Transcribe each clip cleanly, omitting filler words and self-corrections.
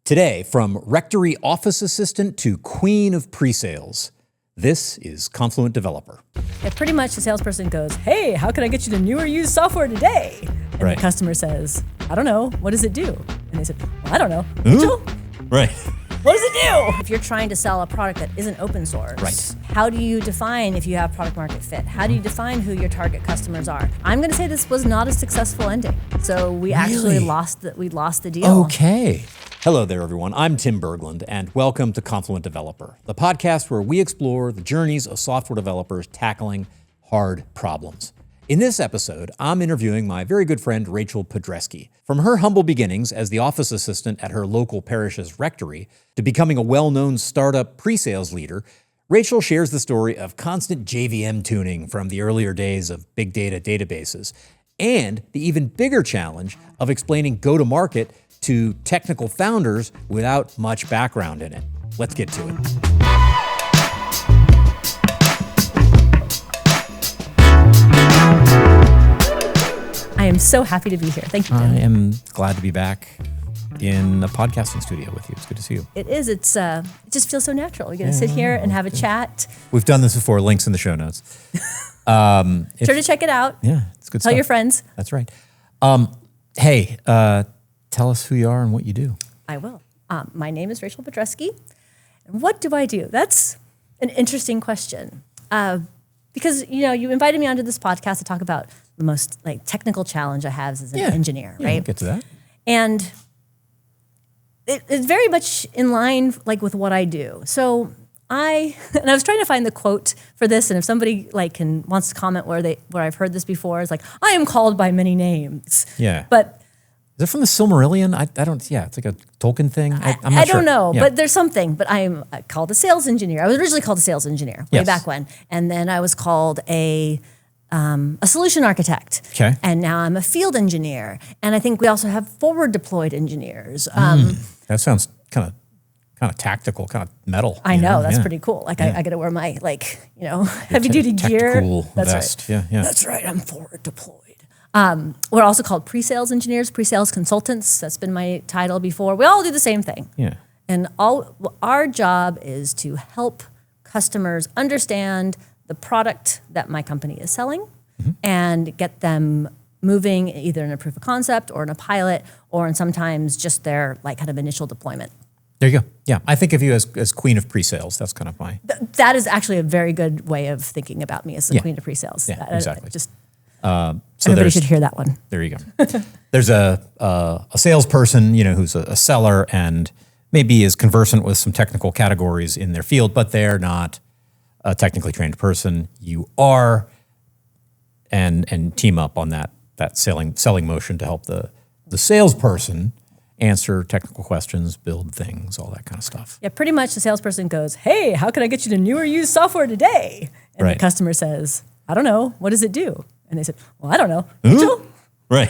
Today, from Rectory Office Assistant to Queen of Presales, this is Confluent Developer. Yeah, pretty much the salesperson goes, hey, how can I get you to new or used software today? And Right. the customer says, I don't know, what does it do? And they said, well, I don't know. Rachel, Right. what does it do? If you're trying to sell a product that isn't open source, Right. how do you define if you have product market fit? How do you define who your target customers are? I'm going to say this was not a successful ending. So we actually lost the deal. Okay. Hello there, everyone. I'm Tim Berglund, and welcome to Confluent Developer, the podcast where we explore the journeys of software developers tackling hard problems. In this episode, I'm interviewing my very good friend, Rachel Pedreschi. From her humble beginnings as the office assistant at her local parish's rectory to becoming a well-known startup pre-sales leader, Rachel shares the story of constant JVM tuning from the earlier days of big data databases and the even bigger challenge of explaining go-to-market to technical founders without much background in it. Let's get to it. I am so happy to be here. Thank you, Tim. I am glad to be back in a podcasting studio with you. It's good to see you. It is. It just feels so natural. We're going to sit here and have a chat. We've done this before. Links in the show notes. Sure to check it out. Yeah, it's good Tell stuff. your friends. That's right. Hey, tell us who you are and what you do. I will. My name is Rachel Pedreschi. And what do I do? That's an interesting question. Because, you invited me onto this podcast to talk about the most technical challenge I have as an engineer, Yeah, right? we'll get to that. And it's very much in line with what I do. So I was trying to find the quote for this, and if somebody wants to comment where I've heard this before, it's I am called by many names. Yeah. But Is it from the Silmarillion? I don't, it's like a Tolkien thing. I'm not I sure. don't know, Yeah. but there's something. But I'm called a sales engineer. I was originally called a sales engineer way Yes. back when. And then I was called a solution architect. Okay. And now I'm a field engineer. And I think we also have forward deployed engineers. That sounds kind of tactical, kind of metal. I know, that's Yeah. pretty cool. I got to wear my heavy duty gear. Tactical That's vest. right. Yeah. That's right. I'm forward deployed. We're also called pre-sales engineers, pre-sales consultants. That's been my title before. We all do the same thing. Yeah. And our job is to help customers understand the product that my company is selling and get them moving either in a proof of concept or in a pilot or in sometimes just their kind of initial deployment. There you go. Yeah. I think of you as queen of pre-sales. That's kind of my... That is actually a very good way of thinking about me as the queen of pre-sales. Yeah, exactly. So everybody should hear that one. There you go. There's a salesperson, who's a seller and maybe is conversant with some technical categories in their field, but they're not a technically trained person. You are, and team up on that selling motion to help the salesperson answer technical questions, build things, all that kind of stuff. Yeah, pretty much the salesperson goes, hey, how can I get you to new or used software today? And Right. the customer says, I don't know, what does it do? And they said, well, I don't know. Rachel, Right.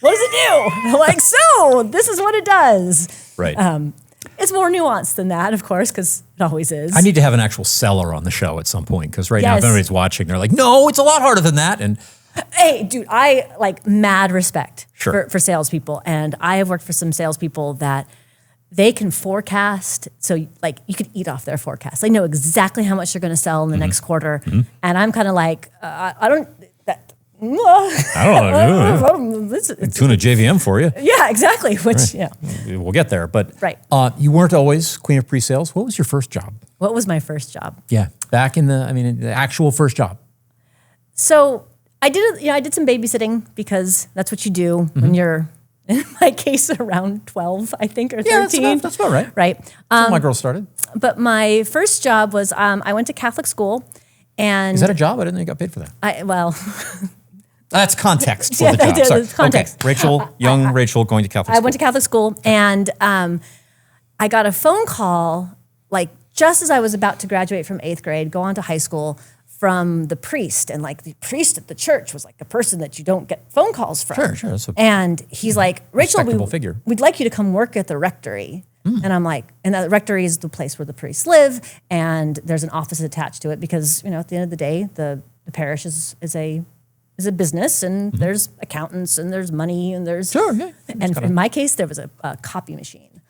what does it do? I'm like, so this is what it does. Right. It's more nuanced than that, of course, because it always is. I need to have an actual seller on the show at some point because right now, if Yes. anybody's watching, they're like, no, it's a lot harder than that. And Hey, dude, I mad respect Sure. for salespeople. And I have worked for some salespeople that they can forecast. So you could eat off their forecast. They know exactly how much they're going to sell in the next quarter. And I'm kind of I don't know. tune a JVM for you. Yeah, exactly. Which, We'll get there. But Right. You weren't always queen of pre-sales. What was your first job? What was my first job? Yeah. Back in the actual first job. So I did some babysitting because that's what you do when you're, in my case, around 12, I think, or 13. That's about right. Right. That's when my girl started. But my first job was I went to Catholic school, and Is that a job? I didn't think you got paid for that. That's context for the I job. did. Sorry. It's context. Okay. Rachel, young Rachel going to Catholic I school. went to Catholic school, and I got a phone call just as I was about to graduate from 8th grade, go on to high school, from the priest. And the priest at the church was a person that you don't get phone calls from. Sure. That's And he's like, Rachel, respectable figure. we'd like you to come work at the rectory. And I'm like, and the rectory is the place where the priests live, and there's an office attached to it because, at the end of the day, the parish is a business, and there's accountants, and there's money, and there's... Sure, yeah. And in my case, there was a copy machine.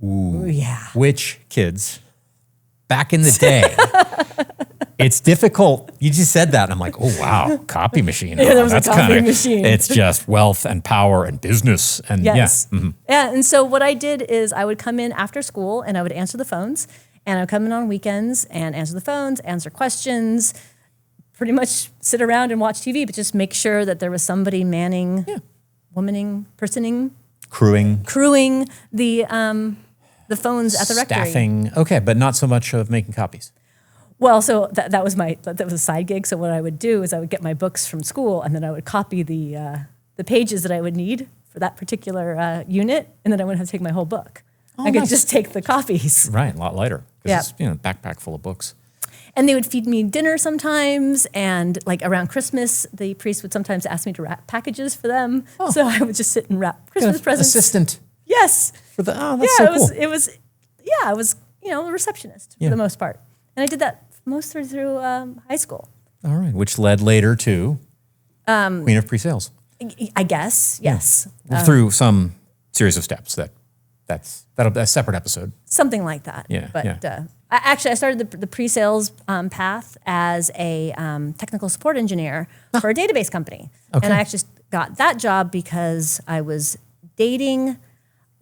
Ooh, yeah. Which kids, back in the day, it's difficult. You just said that, and I'm like, oh, wow, copy machine. Yeah, there was that's a copy kinda, machine. It's just wealth and power and business. And Yes. yeah. Mhm. Yeah, and so what I did is I would come in after school and I would answer the phones, and I would come in on weekends and answer the phones, answer questions, pretty much sit around and watch TV, but just make sure that there was somebody manning, womaning, personing, crewing the phones at the rectory. Staffing. Okay, but not so much of making copies. Well, so that was a side gig. So what I would do is I would get my books from school, and then I would copy the pages that I would need for that particular unit, and then I wouldn't have to take my whole book. I could just take the copies. Right, a lot lighter. Yeah. It's, backpack full of books. And they would feed me dinner sometimes, and like around Christmas, the priest would sometimes ask me to wrap packages for them. Oh. So I would just sit and wrap Christmas presents. Assistant. Yes. For the that's so cool. It was a receptionist for the most part, and I did that most through high school. All right, which led later to Queen of Pre-Sales. I guess, yes. Through some series of steps that'll be a separate episode. Something like that. Yeah. But I started the pre-sales path as a technical support engineer for a database company. Okay. And I actually got that job because I was dating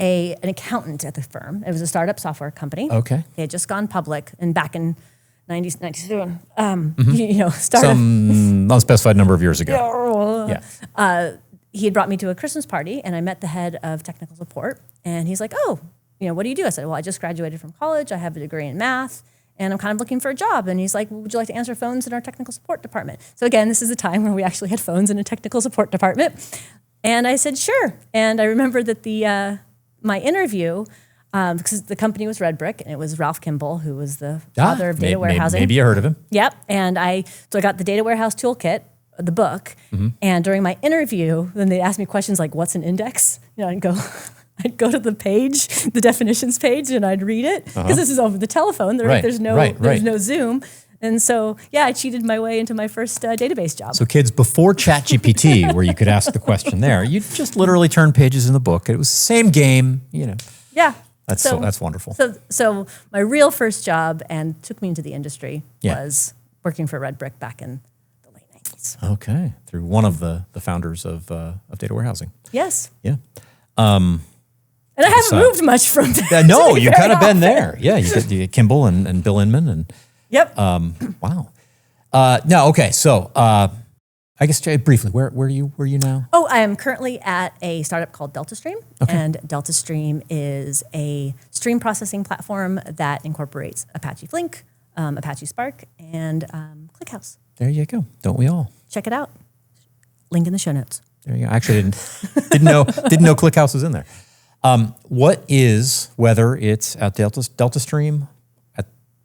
an accountant at the firm. It was a startup software company. Okay. They had just gone public, and back in 97, started. Some unspecified number of years ago. Yeah. He had brought me to a Christmas party, and I met the head of technical support, and he's like, oh, what do you do? I said, well, I just graduated from college. I have a degree in math, and I'm kind of looking for a job. And he's like, well, would you like to answer phones in our technical support department? So again, this is a time where we actually had phones in a technical support department. And I said, sure. And I remember that my interview, because the company was Red Brick, and it was Ralph Kimball, who was the father of data warehousing. Maybe you heard of him. Yep. And I got the data warehouse toolkit, the book, and during my interview, then they asked me questions like, what's an index? I'd go to the page, the definitions page, and I'd read it, because this is over the telephone. There's no Zoom. And so, I cheated my way into my first database job. So kids, before ChatGPT, where you could ask the question there, you just literally turn pages in the book. It was the same game, Yeah. That's wonderful. So my real first job, and took me into the industry, was working for Red Brick back in the late 90s. Okay. Through one of the founders of data warehousing. Yes. Yeah. And I haven't moved much from that. No, you've kind of been there. Yeah, you get Kimball and Bill Inman. And yep. Wow. No, okay. So I guess briefly, where are you now? Oh, I am currently at a startup called DeltaStream. Okay. And DeltaStream is a stream processing platform that incorporates Apache Flink, Apache Spark, and ClickHouse. There you go. Don't we all? Check it out. Link in the show notes. There you go. I actually didn't know ClickHouse was in there. What is, whether it's at DeltaStream,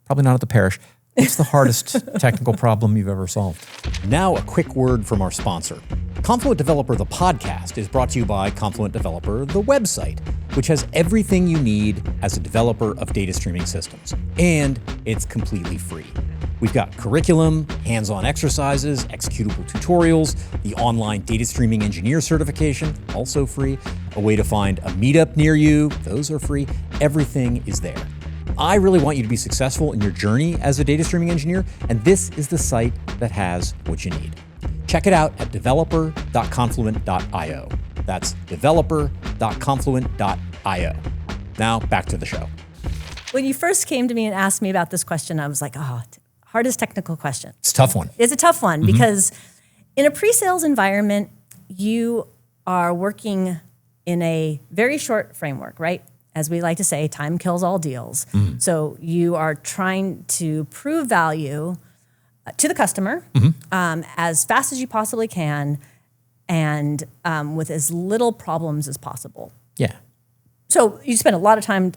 probably not at the parish, what's the hardest technical problem you've ever solved? Now, a quick word from our sponsor. Confluent Developer, the podcast, is brought to you by Confluent Developer, the website, which has everything you need as a developer of data streaming systems. And it's completely free. We've got curriculum, hands-on exercises, executable tutorials, the online data streaming engineer certification, also free, a way to find a meetup near you, those are free. Everything is there. I really want you to be successful in your journey as a data streaming engineer, and this is the site that has what you need. Check it out at developer.confluent.io. That's developer.confluent.io. Now, back to the show. When you first came to me and asked me about this question, I was like, hardest technical question. It's a tough one. It's a tough one because in a pre-sales environment, you are working in a very short framework, right? As we like to say, time kills all deals. So you are trying to prove value to the customer as fast as you possibly can and with as little problems as possible. Yeah. So you spend a lot of time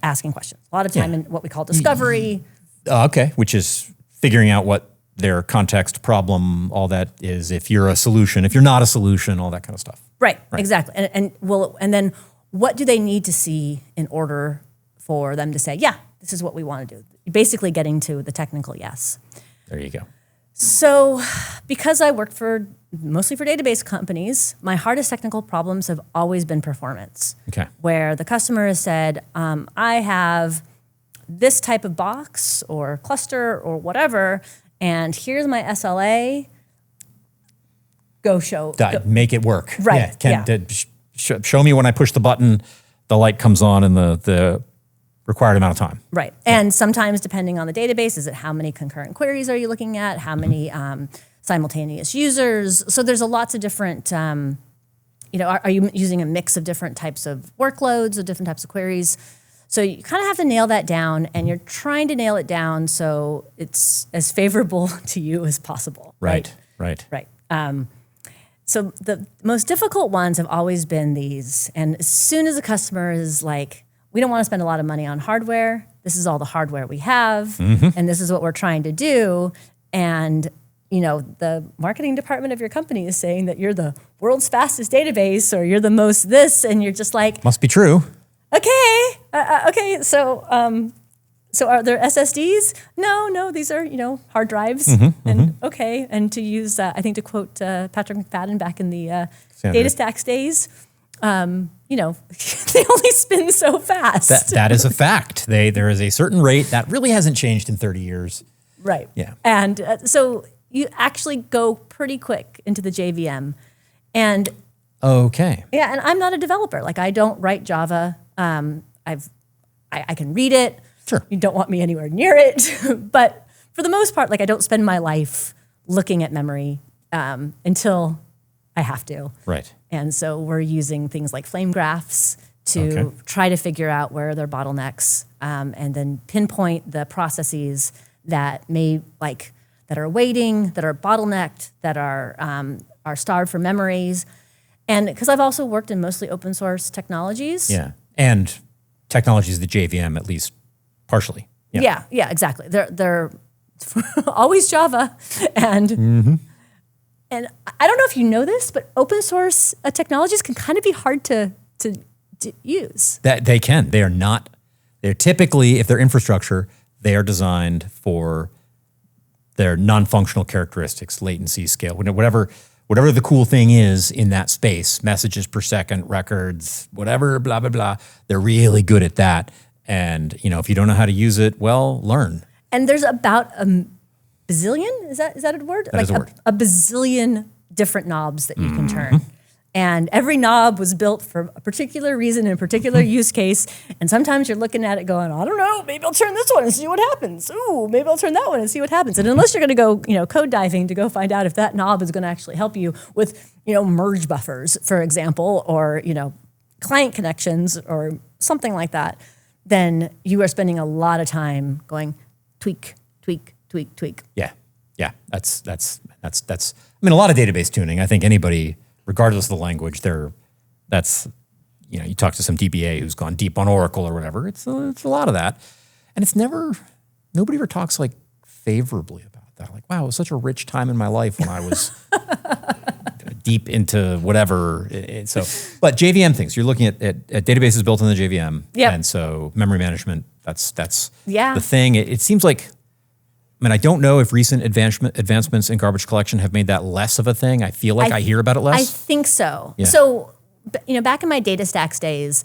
asking questions, a lot of time in what we call discovery. Okay, which is figuring out what their context, problem, all that is, if you're a solution, if you're not a solution, all that kind of stuff. Right. Exactly. And then what do they need to see in order for them to say, yeah, this is what we want to do? Basically getting to the technical yes. There you go. So because I worked mostly for database companies, my hardest technical problems have always been performance. Okay. Where the customer has said, I have this type of box or cluster or whatever, and here's my SLA. Make it work. Right. Show me when I push the button, the light comes on in the required amount of time. Right. And sometimes depending on the database, is it how many concurrent queries are you looking at? How many simultaneous users? So there's lots of different, are you using a mix of different types of workloads or different types of queries? So you kind of have to nail that down, and you're trying to nail it down so it's as favorable to you as possible. Right. So the most difficult ones have always been these. And as soon as a customer is like, we don't want to spend a lot of money on hardware. This is all the hardware we have, and this is what we're trying to do. And the marketing department of your company is saying that you're the world's fastest database, or you're the most this, and you're just like, must be true. Okay. So are there SSDs? No, these are, hard drives. And to use, I think to quote Patrick McFadden back in the Data Stacks days, they only spin so fast. That is a fact. There is a certain rate that really hasn't changed in 30 years. Right. Yeah. And so you actually go pretty quick into the JVM. And okay. Yeah, and I'm not a developer. Like, I don't write Java. I can read it. Sure. You don't want me anywhere near it. But for the most part, like, I don't spend my life looking at memory until I have to. Right. And so we're using things like flame graphs to try to figure out where are their bottlenecks, and then pinpoint the processes that that are waiting, that are bottlenecked, that are starved for memories. And because I've also worked in mostly open source technologies. Yeah. And technologies that JVM, at least partially. Yeah, exactly. They're always Java. And and I don't know if you know this, but open source technologies can kind of be hard to use. That they can. They are not. They're typically, if they're infrastructure, they are designed for their non-functional characteristics, latency, scale, whatever the cool thing is in that space, messages per second, records, whatever, blah, blah, blah. They're really good at that. And, if you don't know how to use it, well, learn. And there's about a bazillion, is that a word? That is a word. A bazillion different knobs that you can turn. And every knob was built for a particular reason and a particular use case. And sometimes you're looking at it going, I don't know, maybe I'll turn this one and see what happens. Ooh, maybe I'll turn that one and see what happens. And unless you're going to go, code diving to go find out if that knob is going to actually help you with, merge buffers, for example, or, client connections or something like that, then you are spending a lot of time going tweak, tweak, tweak, tweak. Yeah. That's. I mean, a lot of database tuning. I think anybody, regardless of the language, you talk to some DBA who's gone deep on Oracle or whatever. It's a lot of that, and nobody ever talks like favorably about that. Like, wow, it was such a rich time in my life when I was deep into whatever. But JVM things, you're looking at databases built in the JVM, and so memory management. That's the thing. It seems like. I mean, I don't know if recent advancements in garbage collection have made that less of a thing. I feel like I hear about it less. I think so. Yeah. So, back in my data stacks days,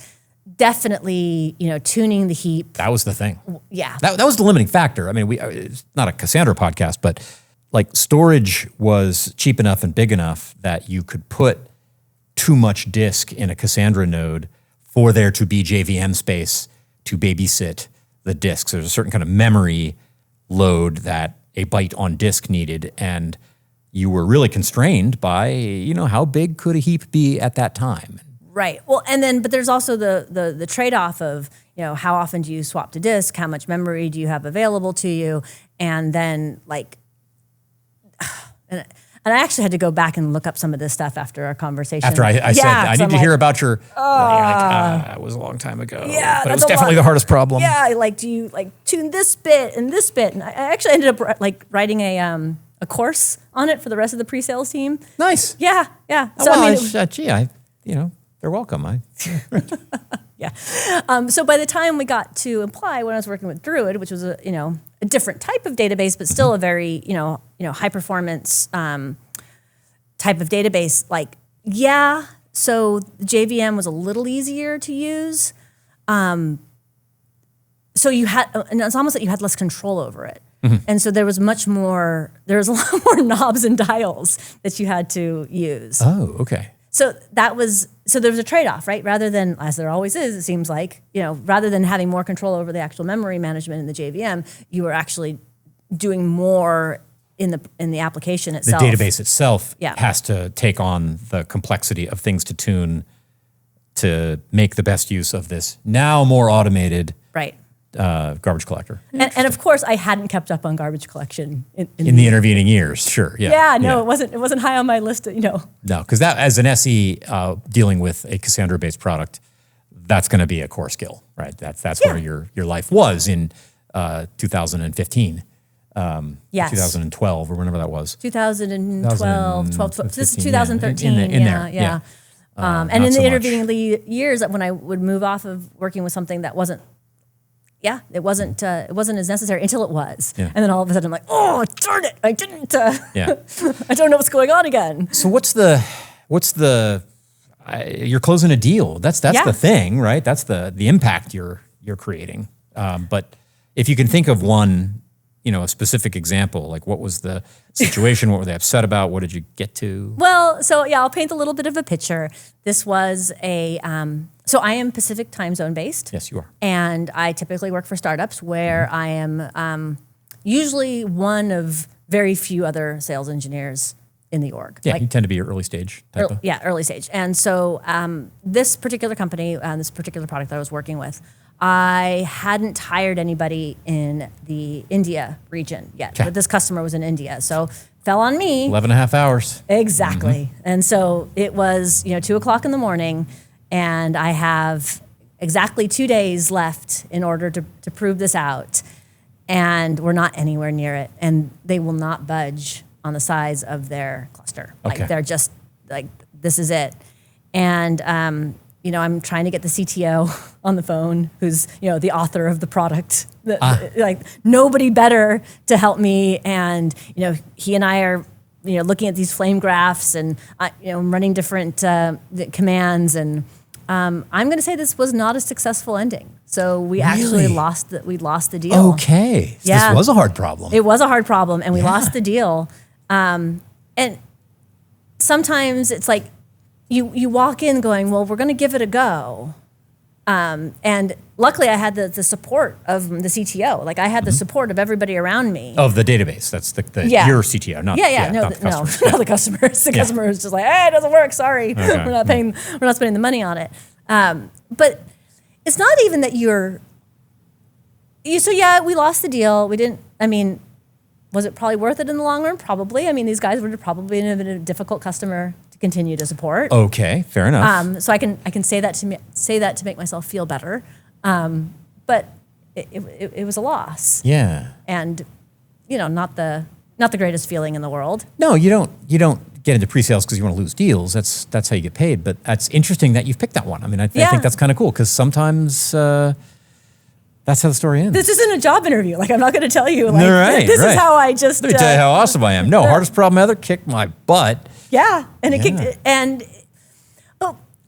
definitely, tuning the heap. That was the thing. Yeah. That was the limiting factor. I mean, it's not a Cassandra podcast, but like storage was cheap enough and big enough that you could put too much disk in a Cassandra node for there to be JVM space to babysit the disks. There's a certain kind of memory load that a byte on disk needed, and you were really constrained by, how big could a heap be at that time? Right. Well, but there's also the trade-off of, how often do you swap to disk? How much memory do you have available to you? And then and I actually had to go back and look up some of this stuff after our conversation. After I said, I need to hear about your, it was a long time ago. Yeah, but it was definitely the hardest problem. Yeah, do you tune this bit and this bit? And I actually ended up writing a course on it for the rest of the pre-sales team. Nice. Yeah. So they're welcome. Yeah. So by the time we got to Apply, when I was working with Druid, which was a different type of database, but still a very high performance type of database. So the JVM was a little easier to use. So you had, and it's almost like you had less control over it. And so there was a lot more knobs and dials that you had to use. Oh, okay. So there was a trade-off, right? Rather than, as there always is, it seems like, rather than having more control over the actual memory management in the JVM, you were actually doing more in the application itself. The database itself has to take on the complexity of things to tune to make the best use of this now more automated garbage collector. And of course, I hadn't kept up on garbage collection in the intervening years. Sure, yeah. It wasn't high on my list. No, because that as an SE dealing with a Cassandra-based product, that's going to be a core skill, right? That's where your life was in 2015. 2012 or whenever that was. 2012, this is 2013. In there. And in the intervening years, when I would move off of working with something that wasn't, it wasn't as necessary until it was. Yeah. And then all of a sudden I'm like, oh, darn it, I didn't, I don't know what's going on again. So what's the you're closing a deal. That's the thing, right? That's the impact you're creating. But if you can think of one, a specific example, like what was the situation? What were they upset about? What did you get to? Well, so I'll paint a little bit of a picture. This was so I am Pacific time zone based. Yes, you are. And I typically work for startups where I am usually one of very few other sales engineers in the org. Yeah, you tend to be early stage type of. Yeah, early stage. And so this particular company, this particular product that I was working with, I hadn't hired anybody in the India region yet, but this customer was in India. So fell on me. 11 and a half hours. Exactly. And so it was, 2:00 in the morning, and I have exactly 2 days left in order to prove this out. And we're not anywhere near it. And they will not budge on the size of their cluster. Okay. Like they're just like, this is it. And, I'm trying to get the CTO on the phone, who's, the author of the product. Like nobody better to help me. And, he and I are, looking at these flame graphs and, running different commands. And I'm going to say this was not a successful ending. So we actually lost the deal. Okay. So this was a hard problem. It was a hard problem, and we lost the deal. And sometimes it's like, you walk in going, well, we're going to give it a go. And luckily I had the support of the CTO. Like I had the support of everybody around me. Of the database. That's your CTO, not not the customers. Not the customers. The customer is just like, hey, it doesn't work, sorry. Okay. We're not spending the money on it. But it's not even that we lost the deal. Was it probably worth it in the long run? Probably. These guys were probably in a difficult customer to continue to support. Okay, fair enough. So I can say that to make myself feel better. But it was a loss. Yeah. And not the greatest feeling in the world. No, you don't get into pre-sales because you want to lose deals. That's how you get paid. But that's interesting that you've picked that one. I think that's kind of cool because sometimes that's how the story ends. This isn't a job interview. Like I'm not going to tell you. This is how I just. Let me tell you how awesome I am. No, hardest problem ever. Kicked my butt. Yeah, and it kicked. And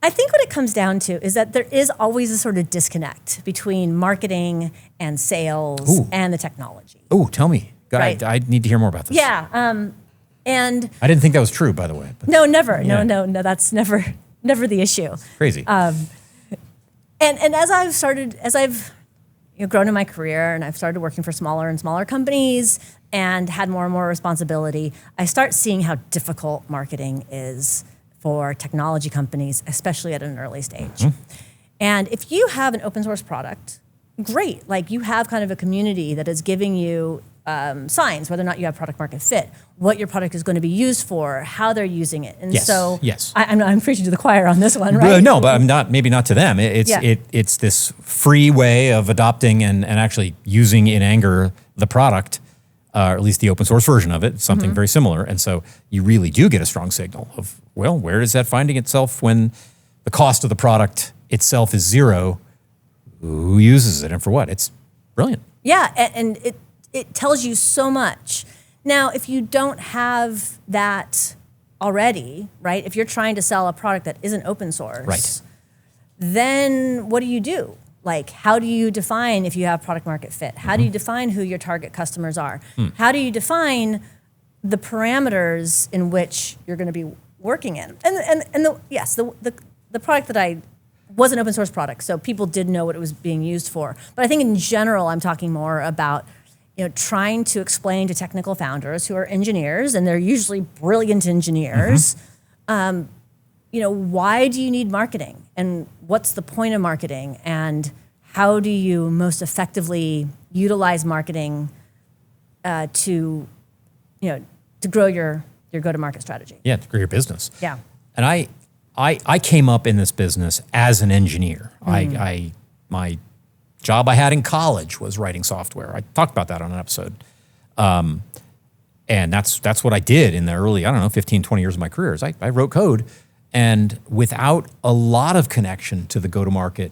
I think what it comes down to is that there is always a sort of disconnect between marketing and sales and the technology. Oh, tell me. Right. I need to hear more about this. Yeah. And I didn't think that was true, by the way. But no, never. Yeah. No. That's never the issue. Crazy. And as I've grown in my career and I've started working for smaller and smaller companies and had more and more responsibility, I start seeing how difficult marketing is for technology companies, especially at an early stage. Mm-hmm. And if you have an open source product, great. Like you have kind of a community that is giving you signs, whether or not you have product market fit, what your product is going to be used for, how they're using it. And I'm preaching to the choir on this one, right? No, but I'm not, maybe not to them. It's this free way of adopting and actually using in anger the product, or at least the open source version of it, something very similar. And so you really do get a strong signal of, well, where is that finding itself when the cost of the product itself is zero, who uses it and for what? It's brilliant. Yeah, and it tells you so much. Now, if you don't have that already, right? If you're trying to sell a product that isn't open source, right, then what do you do? Like, how do you define if you have product market fit? How do you define who your target customers are? How do you define the parameters in which you're going to be working in? And the product that I was an open source product, so people did know what it was being used for. But I think in general, I'm talking more about trying to explain to technical founders who are engineers, and they're usually brilliant engineers, why do you need marketing? And what's the point of marketing? And how do you most effectively utilize marketing to grow your go-to-market strategy? Yeah, to grow your business. Yeah. And I came up in this business as an engineer. My job I had in college was writing software. I talked about that on an episode. And that's what I did in the early, 15, 20 years of my career. Is I wrote code, and without a lot of connection to the go-to-market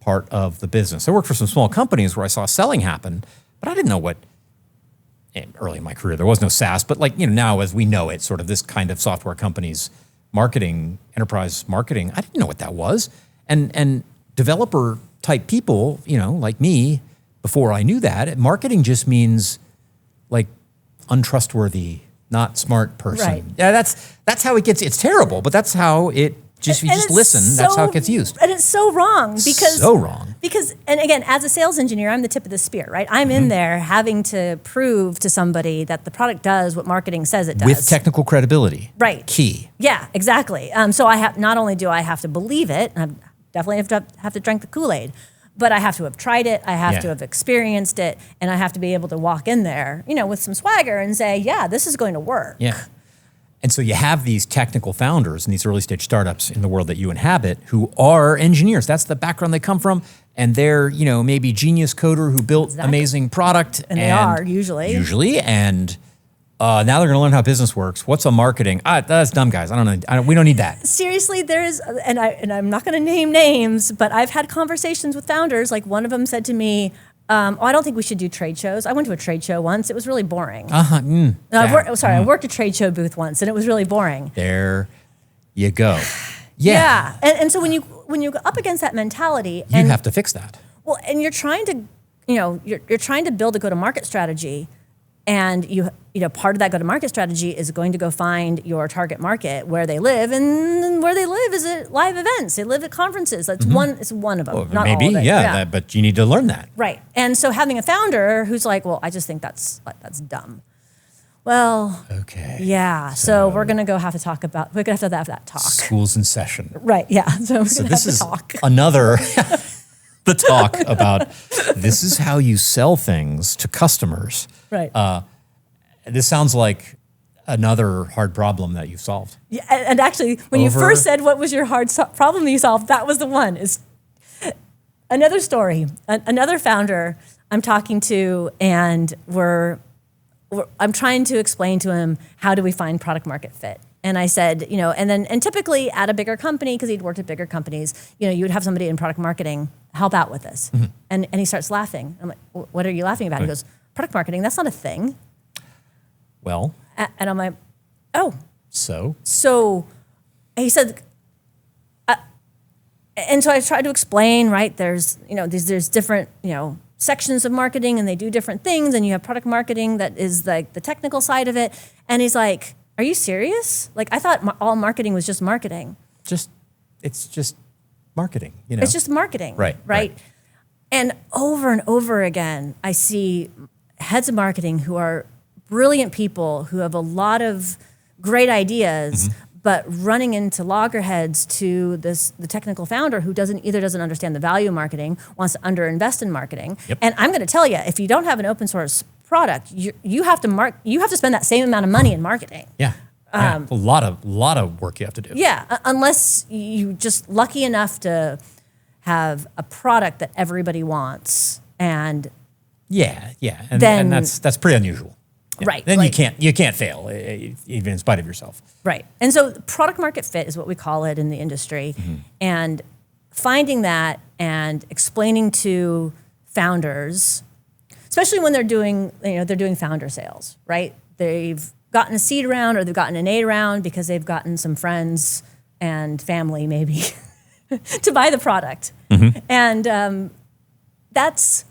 part of the business. I worked for some small companies where I saw selling happen, but I didn't know what, early in my career, there was no SaaS, but now as we know it, sort of this kind of software companies, marketing, enterprise marketing, I didn't know what that was. And developer type people, like me, before I knew that, marketing just means like untrustworthy, not smart person. Right. Yeah, that's how it gets. It's terrible, but that's how it just. You just listen. That's how it gets used. And it's so wrong because so wrong. Because, and again, as a sales engineer, I'm the tip of the spear, right? I'm in there having to prove to somebody that the product does what marketing says it does. With technical credibility. Right. Key. Yeah, exactly. So not only do I have to believe it, I definitely have to drink the Kool-Aid, but I have to have tried it, I have to have experienced it, and I have to be able to walk in there, with some swagger and say, yeah, this is going to work. Yeah. And so you have these technical founders in these early stage startups in the world that you inhabit who are engineers. That's the background they come from. And they're, maybe genius coder who built amazing product. And they are, usually. Usually. And now they're going to learn how business works. What's on marketing? That's dumb, guys. I don't know. We don't need that. Seriously, there is, and I'm not going to name names, but I've had conversations with founders. Like one of them said to me, I don't think we should do trade shows. I went to a trade show once. It was really boring. I worked a trade show booth once, and it was really boring. There you go. Yeah. And so when you go up against that mentality, you have to fix that. Well, and you're trying to, you're trying to build a go-to-market strategy, and part of that go-to-market strategy is going to go find your target market where they live, and where they live is at live events. They live at conferences. That's it's one of them. Well, not maybe, all of it. yeah. But you need to learn that. Right. And so having a founder who's like, well, I just think that's dumb. Well, okay. Yeah. So we're going to have to have that talk. School's in session. Right. Yeah. So we're going to have to talk. Another the talk about this is how you sell things to customers. Right. This sounds like another hard problem that you've solved. Yeah. And actually, when you first said what was your hard problem you solved, that was the one. Is another story. Another founder I'm talking to, and I'm trying to explain to him, how do we find product market fit? And I said, and typically at a bigger company, because he'd worked at bigger companies, you would have somebody in product marketing help out with this. Mm-hmm. And he starts laughing. I'm like, what are you laughing about? Right. He goes, product marketing, that's not a thing. Well. And I'm like, oh. So he said, and so I tried to explain, right, there's different, sections of marketing, and they do different things, and you have product marketing that is like the technical side of it. And he's like, are you serious? Like, I thought all marketing was just marketing. It's just marketing, It's just marketing. Right. And over again, I see heads of marketing who are brilliant people who have a lot of great ideas, but running into loggerheads to the technical founder who doesn't understand the value of marketing, wants to underinvest in marketing. Yep. And I'm going to tell you, if you don't have an open source product, you have to spend that same amount of money in marketing. Yeah. A lot of work you have to do. Yeah, unless you just lucky enough to have a product that everybody wants, and and that's pretty unusual. Yeah. Right. Then you can't fail, even in spite of yourself. Right. And so product market fit is what we call it in the industry. Mm-hmm. And finding that and explaining to founders, especially when they're doing founder sales, right? They've gotten a seed round or they've gotten an A round because they've gotten some friends and family maybe to buy the product. And that's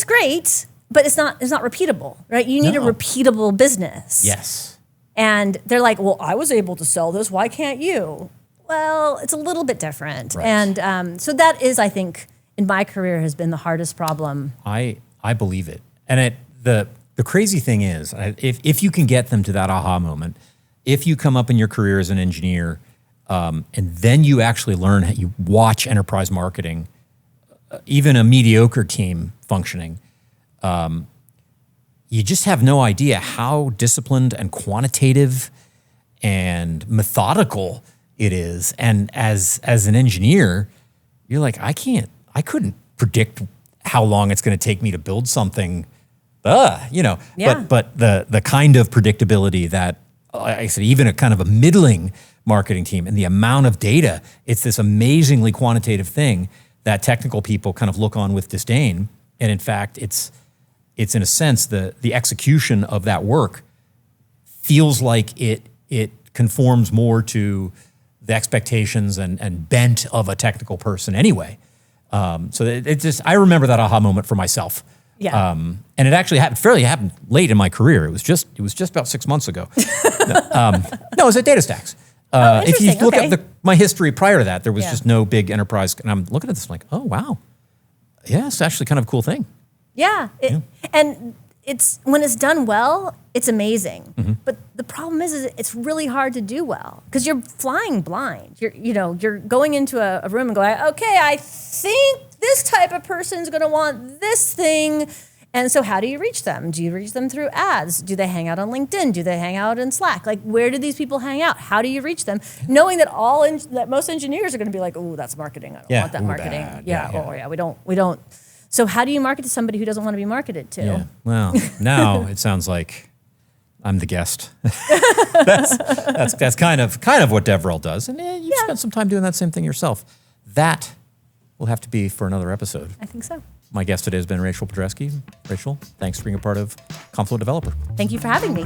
great, but it's not repeatable, right? You need a repeatable business. Yes. And they're like, well, I was able to sell this. Why can't you? Well, it's a little bit different. Right. And so that is, I think, in my career has been the hardest problem. I believe it. And the crazy thing is, if you can get them to that aha moment, if you come up in your career as an engineer, and then you actually learn how you watch enterprise marketing, even a mediocre team functioning, you just have no idea how disciplined and quantitative and methodical it is. And as an engineer, you're like, I couldn't predict how long it's going to take me to build something, Yeah. But the kind of predictability that, like I said, even a kind of a middling marketing team and the amount of data, it's this amazingly quantitative thing that technical people kind of look on with disdain. And in fact, it's in a sense, the execution of that work feels like it conforms more to the expectations and bent of a technical person anyway. So it just, I remember that aha moment for myself. Yeah. And it actually happened late in my career. It was just about 6 months ago. No, it was at DataStax. If you look at my history prior to that, there was just no big enterprise. And I'm looking at this like, oh, wow. Yeah, it's actually kind of a cool thing. Yeah. And it's when it's done well, it's amazing. But the problem is it's really hard to do well because you're flying blind. You're going into a room and going, okay, I think this type of person's going to want this thing. And so how do you reach them? Do you reach them through ads? Do they hang out on LinkedIn? Do they hang out in Slack? Like, where do these people hang out? How do you reach them? Knowing that that most engineers are going to be like, oh, that's marketing. I don't want that marketing. Bad. We don't. So how do you market to somebody who doesn't want to be marketed to? Yeah. Well, now it sounds like I'm the guest. that's kind of what DevRel does. And you spent some time doing that same thing yourself. That will have to be for another episode. I think so. My guest today has been Rachel Pedreschi. Rachel, thanks for being a part of Confluent Developer. Thank you for having me.